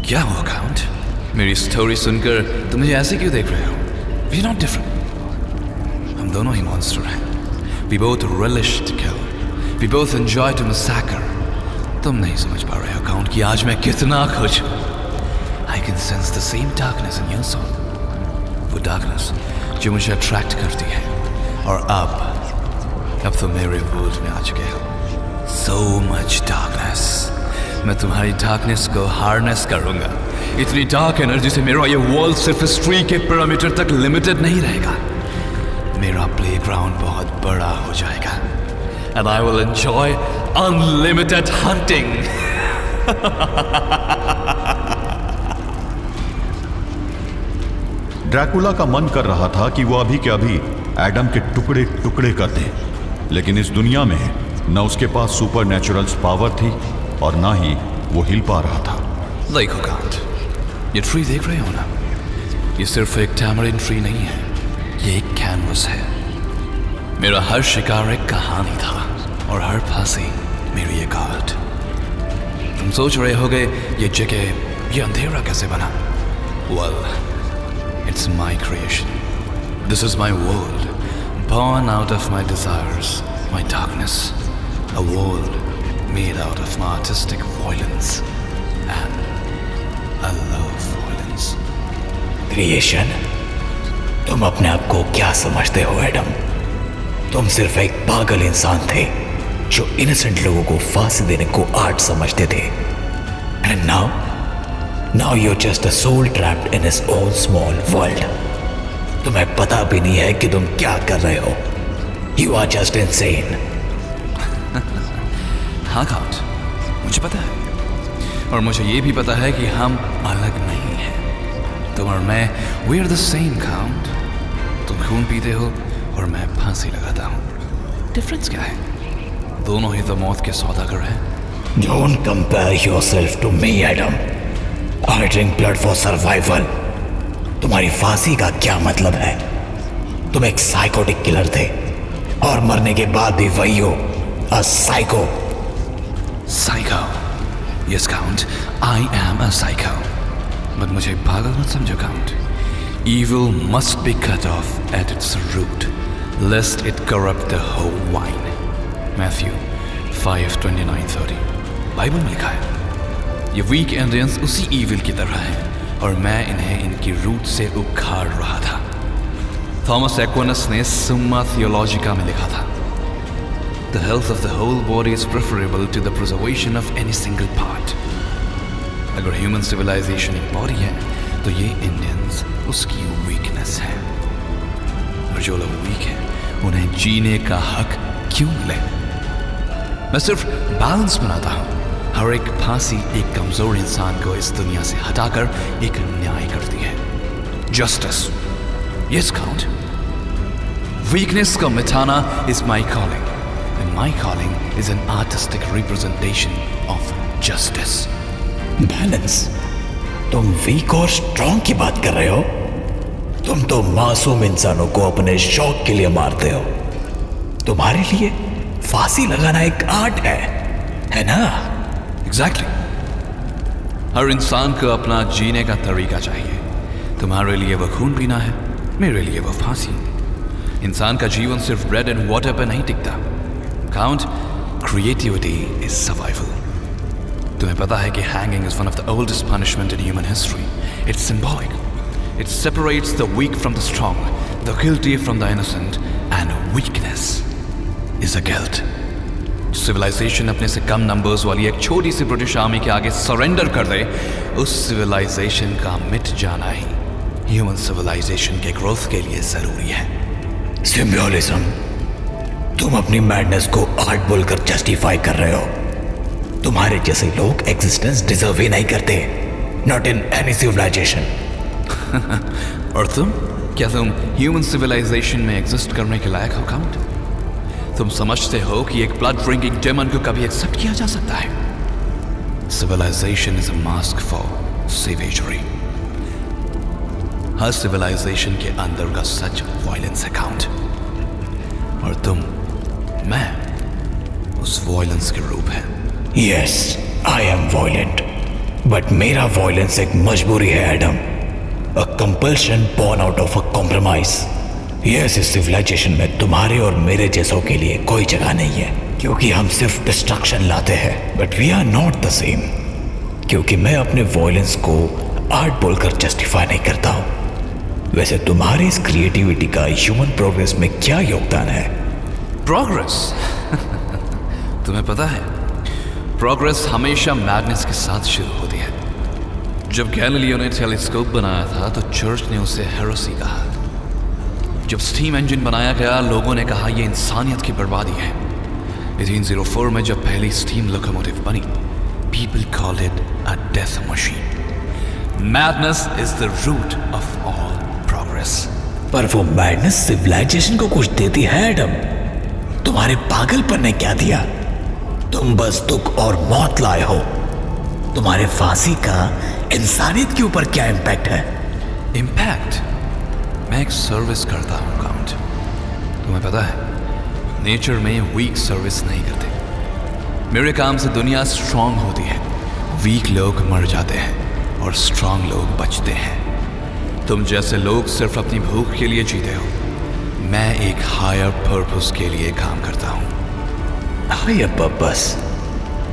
क्या हुआ काउंट? मेरी स्टोरी सुनकर तुम मुझे ऐसे क्यों देख रहे हो? We're not different. हम दोनों ही मॉन्स्टर हैं. We both relish to kill. We both enjoy to massacre. तुम नहीं समझ पा रहे हो काउंट कि आज मैं कितना खुश हूँ. I can sense the same darkness in your soul. वो darkness जो मुझे अट्रैक्ट करती है. और अब तो मेरे वर्ल्ड में आ चुके हो. So much darkness. मैं तुम्हारी डार्कनेस को हार्नेस करूंगा. इतनी डार्क एनर्जी से मेरा ये वर्ल्ड सिर्फ स्ट्री के पैरामीटर तक लिमिटेड नहीं रहेगा. मेरा प्लेग्राउंड बहुत बड़ा हो जाएगा. And I will enjoy unlimited hunting. Dracula का मन कर रहा था कि वो अभी के अभी एडम के टुकड़े टुकड़े कर दे, लेकिन इस दुनिया में न उसके पास सुपर नेचुरल पावर थी और ना ही वो हिल पा रहा था. देखो कांट, ये ट्री देख रहे हो ना? ये सिर्फ एक टैमरिन ट्री नहीं है, ये एक कैनवस है. मेरा हर शिकार एक कहानी था और हर फांसी मेरी एक आर्ट. तुम सोच रहे होगे ये जगह, ये अंधेरा कैसे बना? Well, it's my creation. This is my world, born out of my desires, my darkness. A world made out of my artistic violence, and I love violence. Creation? तुम अपने आप को क्या समझते हो एडम? तुम सिर्फ एक पागल इंसान थे जो इनोसेंट लोगों को फांसी देने को आर्ट समझते थे. And now you are just a soul trapped in his own small world. तुम्हें पता भी नहीं है कि तुम क्या कर रहे हो. You are just insane. हाँ काउंट, मुझे पता है. और मुझे ये भी पता है कि हम अलग नहीं हैं. तुम और मैं, we are the same count. तुम खून पीते हो और मैं फांसी लगाता हूँ. डिफरेंस क्या है? दोनों ही तो मौत के सौदागर हैं. Don't compare yourself to me, Adam. I drink blood for survival. तुम्हारी फांसी का क्या मतलब है? तुम एक साइकोटिक किलर थे और मरने के बाद भी वही हो, a psycho. Psycho. Yes, Count. I am a psycho. But मुझे पागल मत समझो, Count. Evil must be cut off at its root, lest it corrupt the whole vine. Matthew 5:29-30. Bible में लिखा है. ये वीक इंडियंस उसी evil की तरह हैं और मैं इन्हें इनकी रूट से उखाड़ रहा था. थॉमस एक्विनस ने सुम्मा थियोलॉजिका में लिखा था. The health of the whole body is preferable to the preservation of any single part. अगर ह्यूमन सिविलाइजेशन एक बॉडी है तो ये इंडियंस उसकी वीकनेस है. और जो लोग वीक हैं उन्हें जीने का हक क्यों मिले? मैं सिर्फ बैलेंस बनाता हूँ. हर एक फांसी एक कमजोर इंसान को इस दुनिया से हटाकर एक न्याय करती है. जस्टिस. Yes count. वीकनेस को मिटाना is my calling. And my calling is an artistic representation of justice. Balance? तुम वीक और स्ट्रॉन्ग की बात कर रहे हो? तुम तो मासूम इंसानों को अपने शौक के लिए मारते हो. तुम्हारे लिए फांसी लगाना एक आर्ट है ना? Exactly. हर इंसान को अपना जीने का तरीका चाहिए. तुम्हारे लिए वो खून पीना है, मेरे लिए वो फांसी. इंसान का जीवन सिर्फ ब्रेड एंड वाटर पर नहीं टिकता. Count, creativity is survival. तुम्हें पता है कि hanging is one of the oldest punishment in human history. It's symbolic. It separates the weak from the strong, the guilty from the innocent, and weakness is a guilt. Civilization अपने से कम numbers वाली एक छोटी सी British army के आगे surrender कर दे, उस civilization का मिट जाना ही human civilization के growth के लिए जरूरी है. Symbolism. तुम अपनी मैडनेस को आर्ट बोलकर जस्टिफाई कर रहे हो. तुम्हारे जैसे लोग एग्जिस्टेंस डिजर्व ही नहीं करते. Not in any civilization. और तुम? क्या तुम ह्यूमन सिविलाइजेशन में एग्जिस्ट करने के लायक हो काउंट? तुम समझते हो कि एक ब्लड ड्रिंकिंग डेमन को कभी एक्सेप्ट किया जा सकता है? Civilization is a mask for savagery. हर सिविलाइजेशन के अंदर का सच वायलेंस है काउंट. और तुम, मैं उस वायलेंस के रूप है. Yes, I am violent. But मेरा वॉयलेंस एक मजबूरी है Adam, a compulsion born out of a compromise. Yes, इस सिविलाइजेशन में तुम्हारे और मेरे जैसों के लिए कोई जगह नहीं है, क्योंकि हम सिर्फ डिस्ट्रक्शन लाते हैं, but we are not the same. क्योंकि मैं अपने वॉयलेंस को आर्ट बोलकर जस्टिफाई नहीं करता हूं। वैसे तुम्हारी इस क्रिएटिविटी का ह्यूमन प्रोग्रेस में क्या योगदान है? प्रोग्रेस? तुम्हें पता है, प्रोग्रेस हमेशा मैडनेस के साथ शुरू होती है। जब गैलीलियो ने टेलीस्कोप बनाया था तो चर्च ने उसे हेरेसी कहा। जब स्टीम इंजन बनाया गया, लोगों ने कहा यह इंसानियत की बर्बादी है। 1804 में जब पहली स्टीम लोकोमोटिव बनी, people called it a death machine. Madness is the root of all progress. पर वो मैडनेस सिविलाइजेशन को कुछ देती है एडम। तुम्हारे पागलपन ने क्या दिया? तुम बस दुख और मौत लाए हो। तुम्हारे फांसी का इंसानियत के ऊपर क्या इम्पैक्ट है? इम्पैक्ट? मैं एक सर्विस करता हूं काउंट। तुम्हें पता है, नेचर में वीक सर्विस नहीं करते। मेरे काम से दुनिया स्ट्रांग होती है। वीक लोग मर जाते हैं और स्ट्रांग लोग बचते हैं। तुम जैसे लोग सिर्फ अपनी भूख के लिए जीते हो। मैं एक हायर पर्पस के लिए काम करता हूं। Higher purpose?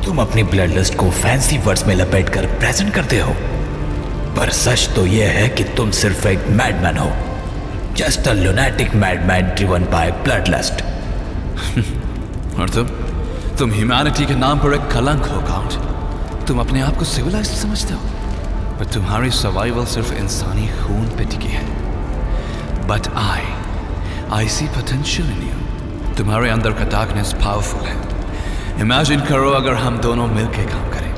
तुम अपनी ब्लड लिस्ट को फैंसी वर्ड्स में लपेटकर प्रेजेंट करते हो, पर सच तो यह है कि तुम सिर्फ एक मैडमैन हो। Just a lunatic madman driven by blood lust. और तुम ह्यूमैनिटी के नाम पर एक कलंक हो काउंट। तुम अपने आप को सिविलाइज्ड समझते हो, पर तुम्हारी सर्वाइवल सिर्फ इंसानी खून पे टिकी है। But I see potential in you. तुम्हारे अंदर का डार्कनेस पावरफुल है। इमेजिन करो अगर हम दोनों मिलकर काम करें,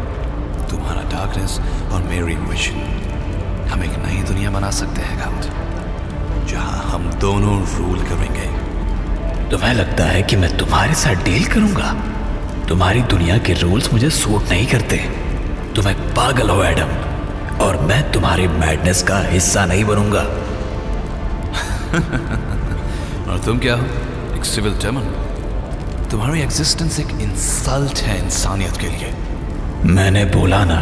तुम्हारा डार्कनेस और मेरी विजन। हम एक नई दुनिया बना सकते हैं काउंट, जहां हम दोनों रूल करेंगे। तुम्हें लगता है कि मैं तुम्हारे साथ डील करूंगा? तुम्हारी दुनिया के रूल्स मुझे सूट नहीं करते। तुम एक पागल हो एडम, और मैं तुम्हारी मैडनेस का हिस्सा नहीं बनूंगा। और तुम क्या हो? एक सिविल डेमन। तुम्हारी एग्जिस्टेंस एक इंसल्ट है इंसानियत के लिए। मैंने बोला ना,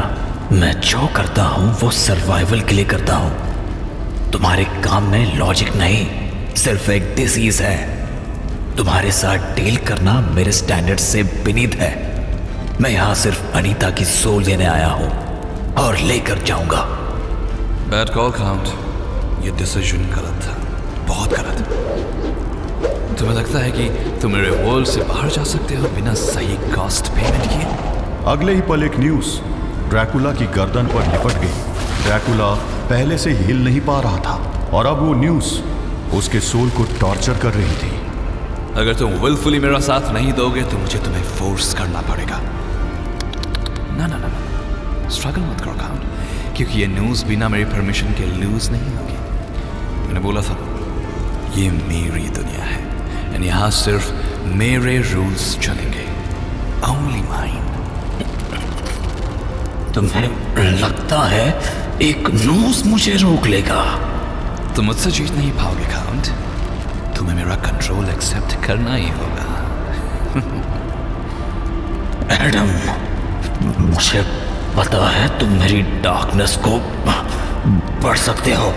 मैं जो करता हूं वो सर्वाइवल के लिए करता हूं। तुम्हारे काम में लॉजिक नहीं, सिर्फ एक डिसीज है। तुम्हारे साथ डील करना मेरे स्टैंडर्ड से बेनीथ है। मैं यहां सिर्फ अनीता की सोल लेने आया हूं और लेकर जाऊंगा। Bad call count. ये डिसीजन गलत था, बहुत गलत। तुम्हें लगता है कि तुम मेरे वर्ल्ड से बाहर जा सकते हो बिना सही कॉस्ट पेमेंट किए? अगले ही पल एक न्यूज ड्रैकुला की गर्दन पर लिपट गई। ड्रैकुला पहले से हिल नहीं पा रहा था, और अब वो न्यूज उसके सोल को टॉर्चर कर रही थी। अगर तुम विलफुली मेरा साथ नहीं दोगे तो मुझे तुम्हें फोर्स करना पड़ेगा। ना ना ना ना, स्ट्रगल मत करो काउंट, क्योंकि ये न्यूज बिना मेरी परमिशन के लूज नहीं होगी। मैंने बोला था, ये मेरी दुनिया है, और यहाँ सिर्फ मेरे रूल्स चलेंगे। Only mine. तुम्हें लगता है एक न्यूज मुझे रोक लेगा? तुम मुझसे जीत नहीं पाओगे काउंट। तुम्हें मेरा कंट्रोल एक्सेप्ट करना ही होगा। एडम, मुझे पता है तुम मेरी डार्कनेस को पढ़ सकते हो,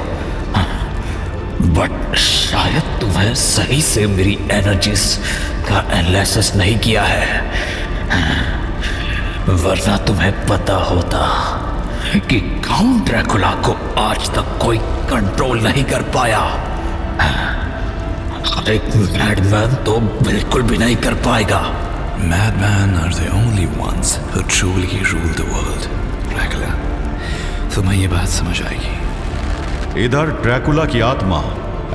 बट शायद तुम्हें सही से मेरी एनर्जीज का एनालिसिस नहीं किया है। वरना तुम्हें पता होता कि काउंट ड्रैकुला को आज तक कोई कंट्रोल नहीं कर पाया। एक मैडमैन तो बिल्कुल भी नहीं कर पाएगा। Madmen are the only ones who truly rule the world. Dracula, तुम्हें ये बात समझ आएगी। इधर ड्रैकुला की आत्मा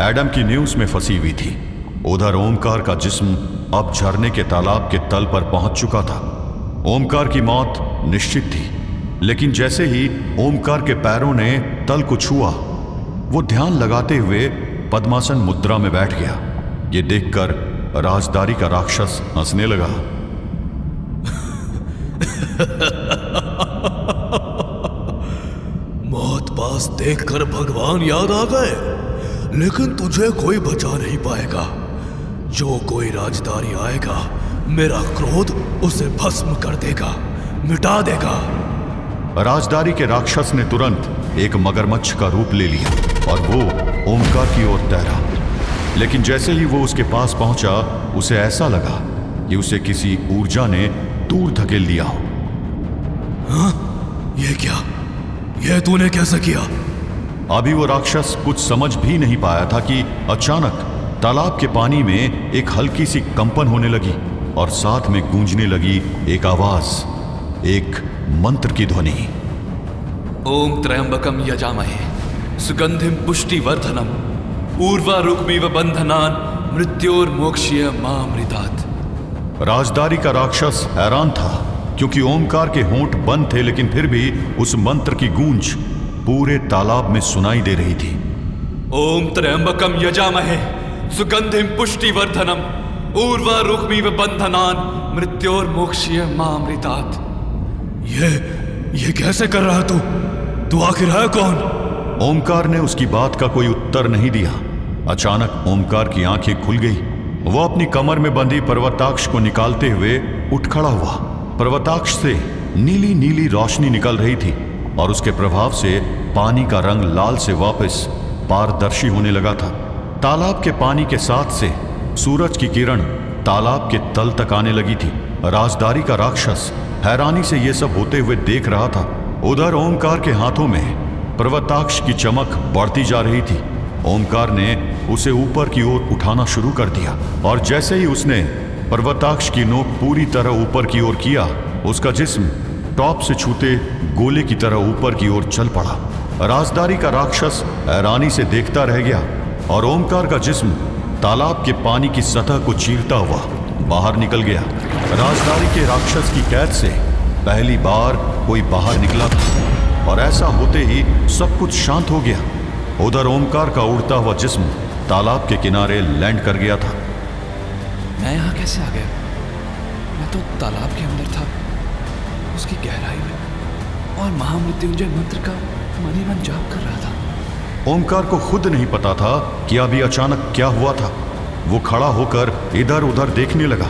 एडम की न्यूज में फंसी हुई थी। उधर ओमकार का जिस्म अब झरने के तालाब के तल पर पहुंच चुका था। ओमकार की मौत निश्चित थी, लेकिन जैसे ही ओमकार के पैरों ने तल को छुआ, वो ध्यान लगाते हुए पद्मासन मुद्रा में बैठ गया। ये देखकर राजदारी का राक्षस हंसने लगा। मौत पास देखकर भगवान याद आ गए, लेकिन तुझे कोई बचा नहीं पाएगा। जो कोई राजदारी आएगा, मेरा क्रोध उसे भस्म कर देगा, मिटा देगा। राजदारी के राक्षस ने तुरंत एक मगरमच्छ का रूप ले लिया और वो ओमकार की ओर तैरा। लेकिन जैसे ही वो उसके पास पहुंचा, उसे ऐसा लगा कि उसे किसी ऊर्जा ने दूर धकेल दिया हो। ये क्या? ये तूने कैसे किया? अभी वो राक्षस कुछ समझ भी नहीं पाया था कि अचानक तालाब के पानी में एक हल्की सी कंपन होने लगी और साथ में गूंजने लगी एक आवाज, एक मंत्र की ध्वनि। ओम त्र्यंबकम यजामहे सुगंधिम पुष्टिवर्धनम ऊर्वारुकमिव बंधनान मृत्योर्मोक्षीय मामृतात्। राजदारी का राक्षस हैरान था क्योंकि ओमकार के होंठ बंद थे, लेकिन फिर भी उस मंत्र की गूंज पूरे तालाब में सुनाई दे रही थी। ओम त्र्यंबकम यजामहे सुगंधिम पुष्टिवर्धनम ऊर्वारुकमिव बंधनान मृत्योर्मोक्षीय मामृतात्। ये कैसे कर रहा तू? तू आखिर है कौन? ओमकार ने उसकी बात का कोई उत्तर नहीं दिया। अचानक ओमकार की आंखें खुल गई। वो अपनी कमर में बंधी पर्वताक्ष को निकालते हुए उठ खड़ा हुआ। पर्वताक्ष से नीली नीली रोशनी निकल रही थी और उसके प्रभाव से पानी का रंग लाल से वापस पारदर्शी होने लगा था। तालाब के पानी के साथ से सूरज की किरण तालाब के तल तक आने लगी थी। राजदारी का राक्षस हैरानी से यह सब होते हुए देख रहा था। उधर ओमकार के हाथों में पर्वताक्ष की चमक बढ़ती जा रही थी। ओमकार ने उसे ऊपर की ओर उठाना शुरू कर दिया और जैसे ही उसने पर्वताक्ष की नोक पूरी तरह ऊपर की ओर किया, उसका जिस्म टॉप से छूते गोले की तरह ऊपर की ओर चल पड़ा। राजदारी का राक्षस हैरानी से देखता रह गया और ओमकार का जिस्म तालाब के पानी की सतह को चीरता हुआ बाहर निकल गया। राजदारी के राक्षस की कैद से पहली बार कोई बाहर निकला था और ऐसा होते ही सब कुछ शांत हो गया। उधर ओमकार का उड़ता हुआ जिस्म तालाब के किनारे लैंड कर गया था। मैं यहाँ कैसे आ गया? मैं तो तालाब के अंदर था, उसकी गहराई में, और महामृत्युंजय मंत्र का मन ही मन जाप कर रहा था। ओमकार को खुद नहीं पता था कि अभी अचानक क्या हुआ था। वो खड़ा होकर इधर उधर देखने लगा।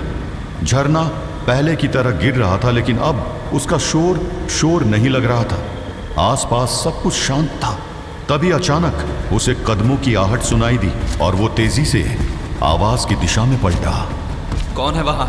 झरना पहले की तरह गिर रहा था, लेकिन अब उसका शोर नहीं लग रहा था। आसपास सब कुछ शांत था। तभी अचानक उसे कदमों की आहट सुनाई दी और वो तेजी से आवाज की दिशा में पलटा। कौन है वहां?